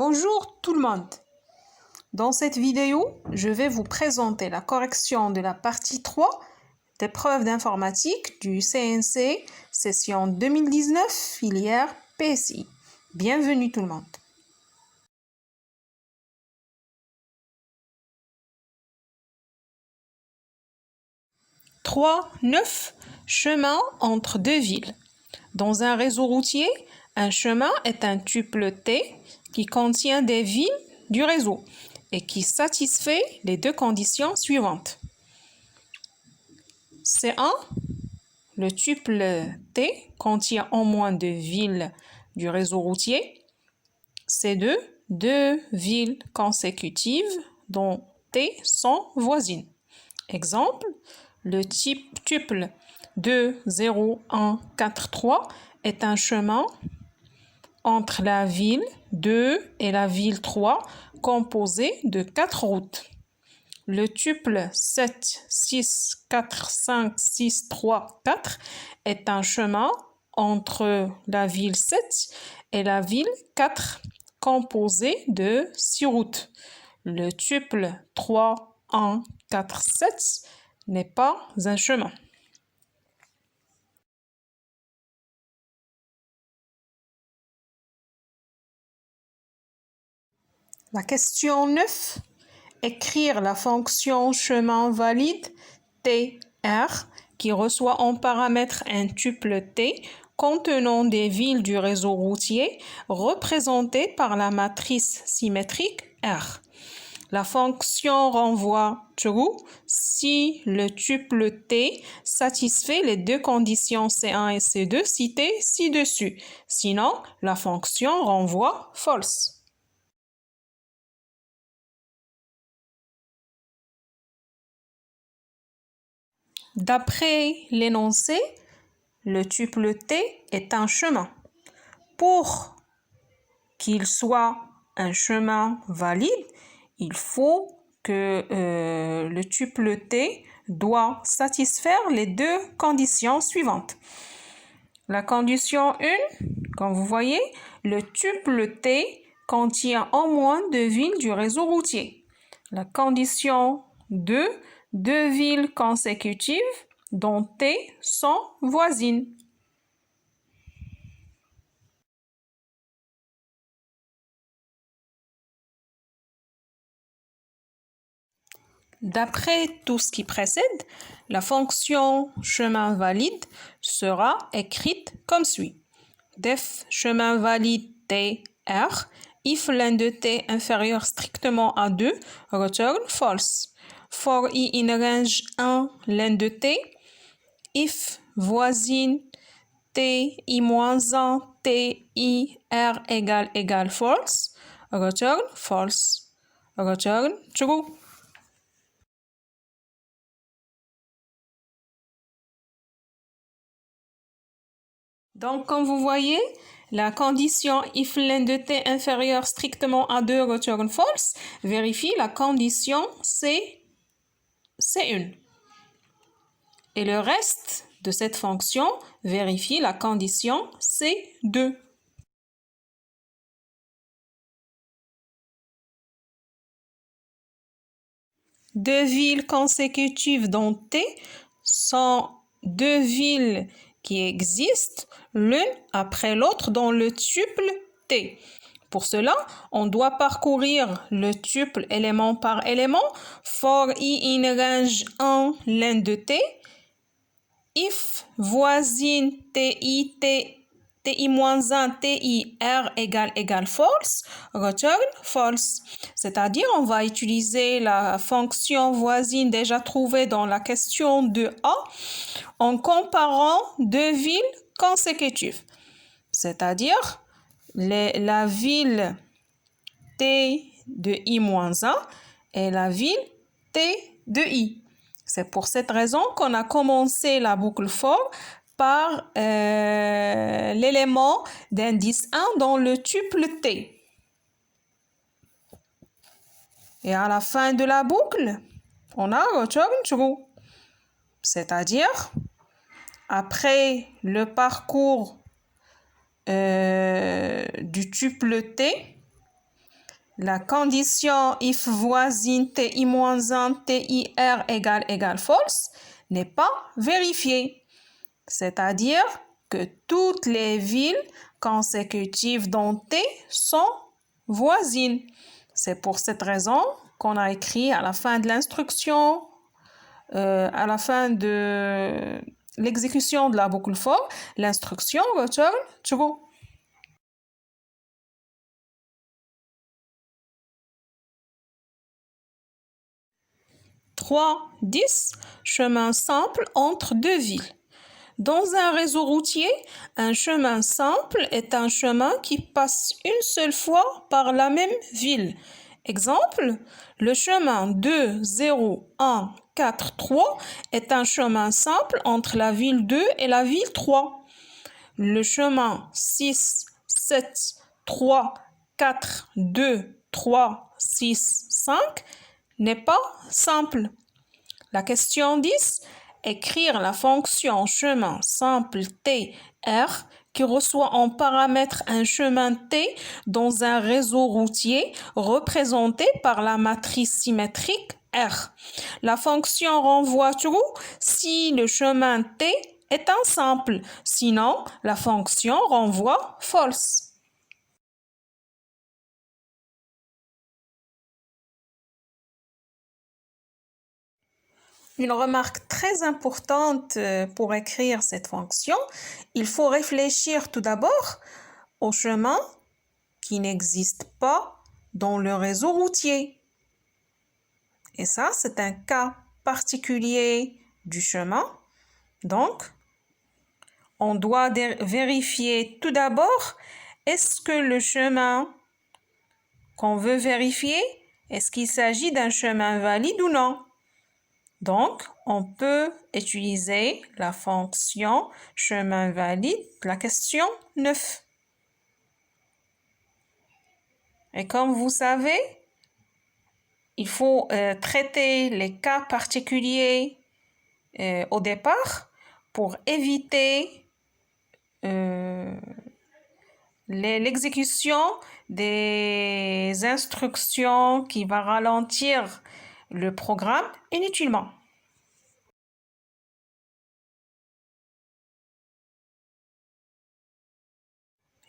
Bonjour tout le monde. Dans cette vidéo, je vais vous présenter la correction de la partie 3 des preuves d'informatique du CNC session 2019 filière PSI. Bienvenue tout le monde. Trois 9 chemins entre deux villes. Dans un réseau routier, un chemin est un tuple T qui contient des villes du réseau et qui satisfait les deux conditions suivantes. C1, le tuple T contient au moins deux villes du réseau routier. C2, deux villes consécutives dont T sont voisines. Exemple, le tuple 2, 0, 1, 4, 3 est un chemin entre la ville 2 et la ville 3 composé de 4 routes. Le tuple 7, 6, 4, 5, 6, 3, 4 est un chemin entre la ville 7 et la ville 4 composé de 6 routes. Le tuple 3, 1, 4, 7 n'est pas un chemin. La question 9. Écrire la fonction chemin valide TR qui reçoit en paramètre un tuple T contenant des villes du réseau routier représentées par la matrice symétrique R. La fonction renvoie true si le tuple T satisfait les deux conditions C1 et C2 citées ci-dessus. Sinon, la fonction renvoie false. D'après l'énoncé, le tuple T est un chemin. Pour qu'il soit un chemin valide, il faut que le tuple T doit satisfaire les deux conditions suivantes. La condition 1, comme vous voyez, le tuple T contient au moins deux villes du réseau routier. La condition 2, deux villes consécutives dont T sont voisines. D'après tout ce qui précède, la fonction chemin valide sera écrite comme suit. Def chemin valide TR, if l'un de T inférieur strictement à 2, return false. For I in range 1, l'un de T, if voisine TI-1, TI-R égale false, return false. Return true. Donc, comme vous voyez, la condition if l'un de T inférieur strictement à 2 return false vérifie la condition C1. Et le reste de cette fonction vérifie la condition C2. Deux villes consécutives dont T sont deux villes qui existent l'une après l'autre dans le tuple T. Pour cela, on doit parcourir le tuple élément par élément. For I in range 1, l'un de T. If voisine TI-1, TI-R égale false, return false. C'est-à-dire, on va utiliser la fonction voisine déjà trouvée dans la question 2A en comparant deux villes consécutives. C'est-à-dire, la ville T de I-1 et la ville T de I. C'est pour cette raison qu'on a commencé la boucle for par l'élément d'indice 1 dans le tuple T. Et à la fin de la boucle, on a return true. C'est-à-dire, après le parcours du tuple T, la condition if voisine TI-1 TIR égale false n'est pas vérifiée. C'est-à-dire que toutes les villes consécutives dans T sont voisines. C'est pour cette raison qu'on a écrit à la fin de l'instruction, à la fin de l'exécution de la boucle for, l'instruction return true. 3.10 chemin simple entre deux villes. Dans un réseau routier, un chemin simple est un chemin qui passe une seule fois par la même ville. Exemple, le chemin 2, 0, 1, 4, 3 est un chemin simple entre la ville 2 et la ville 3. Le chemin 6, 7, 3, 4, 2, 3, 6, 5 n'est pas simple. La question 10, écrire la fonction chemin simple TR qui reçoit en paramètre un chemin T dans un réseau routier représenté par la matrice symétrique R. La fonction renvoie true si le chemin T est un simple, sinon la fonction renvoie false. Une remarque très importante pour écrire cette fonction, il faut réfléchir tout d'abord au chemin qui n'existe pas dans le réseau routier. Et ça, c'est un cas particulier du chemin. Donc, on doit vérifier tout d'abord, est-ce que le chemin qu'on veut vérifier, est-ce qu'il s'agit d'un chemin valide ou non? Donc, on peut utiliser la fonction chemin valide, la question 9. Et comme vous savez, il faut traiter les cas particuliers au départ pour éviter l'exécution des instructions qui va ralentir le programme inutilement.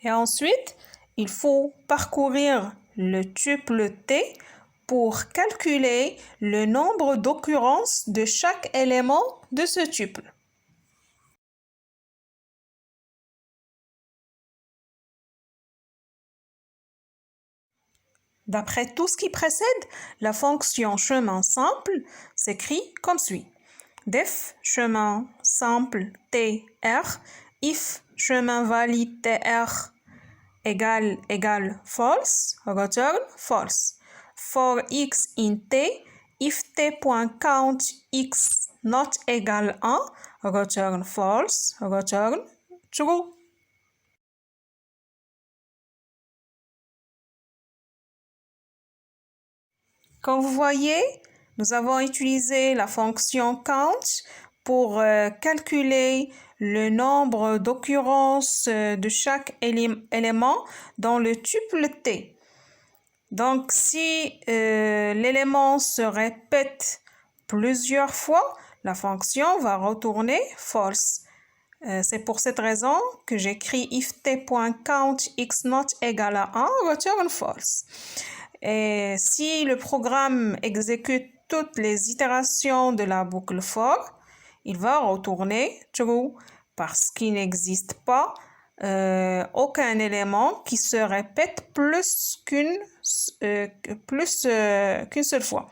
Et ensuite, il faut parcourir le tuple T pour calculer le nombre d'occurrences de chaque élément de ce tuple. D'après tout ce qui précède, la fonction chemin simple s'écrit comme suit. Def chemin simple TR, if chemin valide TR égale false, return false. For x in T, if T.count x not égal 1, return false, return true. Comme vous voyez, nous avons utilisé la fonction count pour calculer le nombre d'occurrences de chaque élément dans le tuple T. Donc, si l'élément se répète plusieurs fois, la fonction va retourner false. C'est pour cette raison que j'écris if T.count x not égal à 1, return false. Et si le programme exécute toutes les itérations de la boucle for, il va retourner true parce qu'il n'existe pas aucun élément qui se répète plus qu'une seule fois.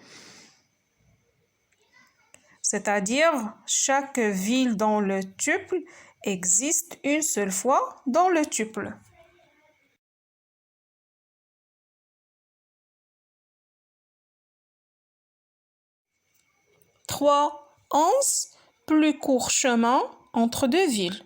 C'est-à-dire, chaque ville dans le tuple existe une seule fois dans le tuple. 3.11 plus court chemin entre deux villes.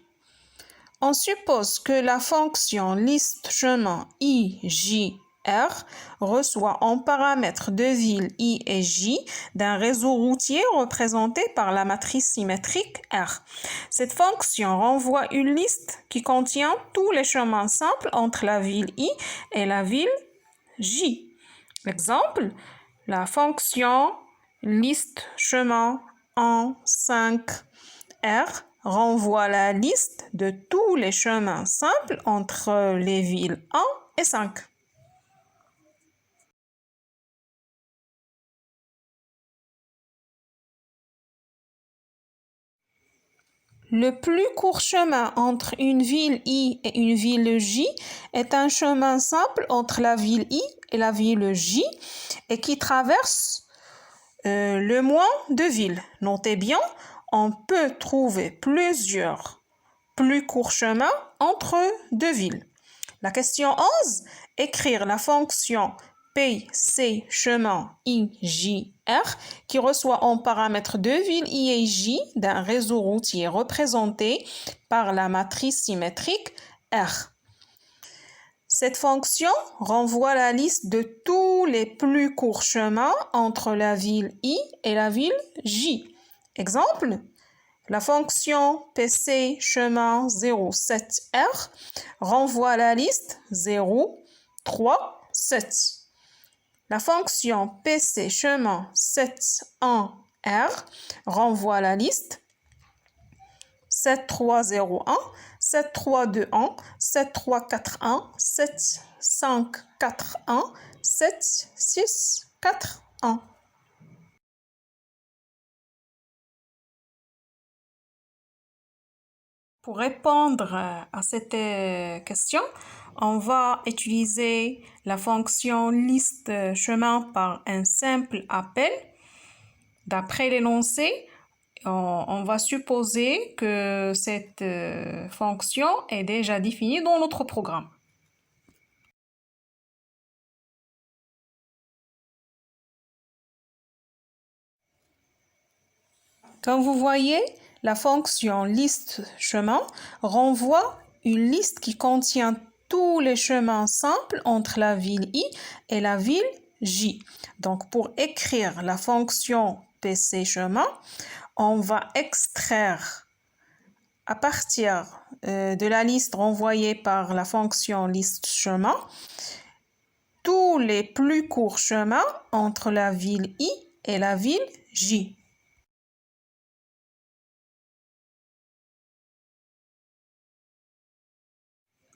On suppose que la fonction liste chemin IJR reçoit en paramètre deux villes I et J d'un réseau routier représenté par la matrice symétrique R. Cette fonction renvoie une liste qui contient tous les chemins simples entre la ville I et la ville J. Exemple, la fonction liste chemin en 5R renvoie la liste de tous les chemins simples entre les villes 1 et 5. Le plus court chemin entre une ville I et une ville J est un chemin simple entre la ville I et la ville J et qui traverse le moins de villes. Notez bien, on peut trouver plusieurs plus courts chemins entre deux villes. La question 11, écrire la fonction PC chemin IJR qui reçoit en paramètre deux villes I et J d'un réseau routier représenté par la matrice symétrique R. Cette fonction renvoie la liste de tous les plus courts chemins entre la ville I et la ville J. Exemple, la fonction PC chemin 07R renvoie la liste 0, 3, 7. La fonction PC chemin 71R renvoie la liste 7301, 7321, 7341, 7541, 7641. Pour répondre à cette question, on va utiliser la fonction liste chemin par un simple appel. D'après l'énoncé, on va supposer que cette fonction est déjà définie dans notre programme. Comme vous voyez, la fonction liste chemin renvoie une liste qui contient tous les chemins simples entre la ville I et la ville J. Donc, pour écrire la fonction PC chemin, on va extraire à partir de la liste renvoyée par la fonction liste chemin tous les plus courts chemins entre la ville I et la ville J.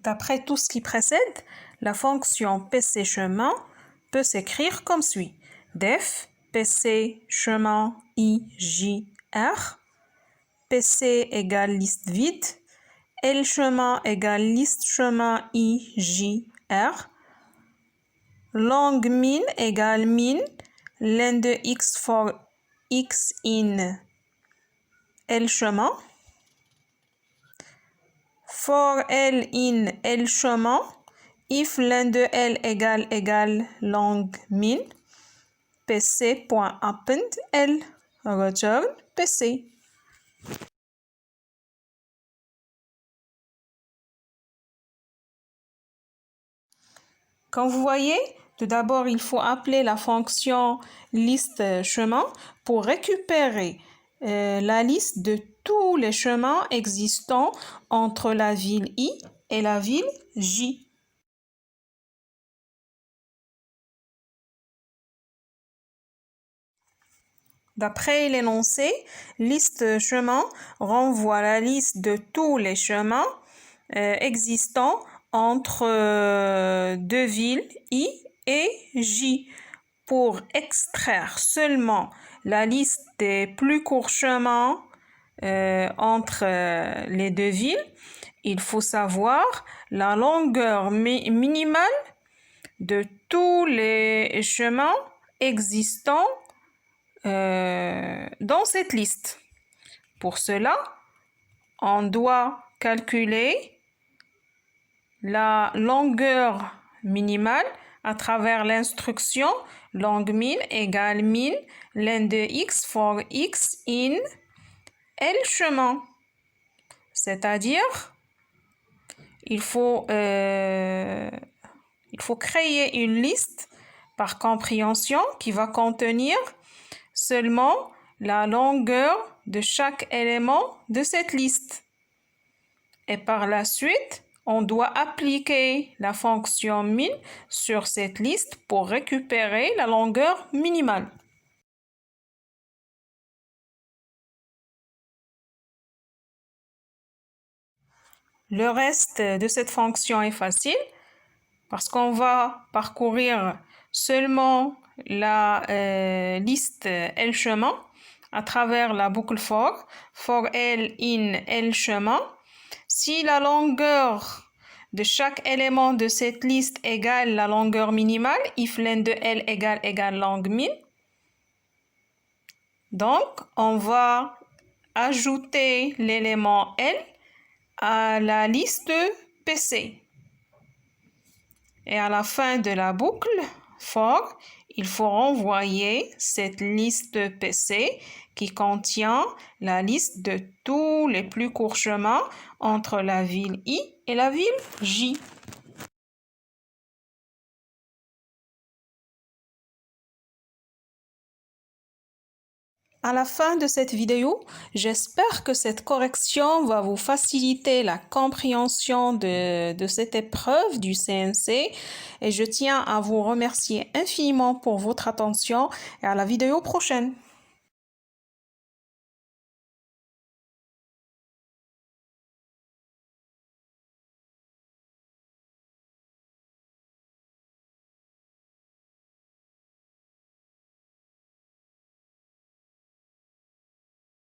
D'après tout ce qui précède, la fonction PC chemin peut s'écrire comme suit. Def PC chemin IJR, PC égale liste vide, L chemin égale liste chemin IJR, long min égale min, len de x for x in L chemin, for L in L chemin, if len de L égale long min, pc.append L, return pc. Comme vous voyez, tout d'abord, il faut appeler la fonction liste chemin pour récupérer la liste de tous les chemins existants entre la ville I et la ville J. D'après l'énoncé, liste chemin renvoie la liste de tous les chemins existants entre deux villes I et J. Pour extraire seulement la liste des plus courts chemins entre les deux villes, il faut savoir la longueur minimale de tous les chemins existants dans cette liste. Pour cela, on doit calculer la longueur minimale à travers l'instruction longmin égale min len de x for x in L chemin. C'est-à-dire, il faut créer une liste par compréhension qui va contenir seulement la longueur de chaque élément de cette liste. Et par la suite, On doit appliquer la fonction min sur cette liste pour récupérer la longueur minimale. Le reste de cette fonction est facile parce qu'on va parcourir seulement la liste L chemin à travers la boucle for L in L chemin. Si la longueur de chaque élément de cette liste égale la longueur minimale, if len de L égale long min. Donc, on va ajouter l'élément L à la liste PC. Et à la fin de la boucle for, il faut renvoyer cette liste PC qui contient la liste de tous les plus courts chemins entre la ville I et la ville J. À la fin de cette vidéo, j'espère que cette correction va vous faciliter la compréhension de cette épreuve du CNC et je tiens à vous remercier infiniment pour votre attention et à la vidéo prochaine.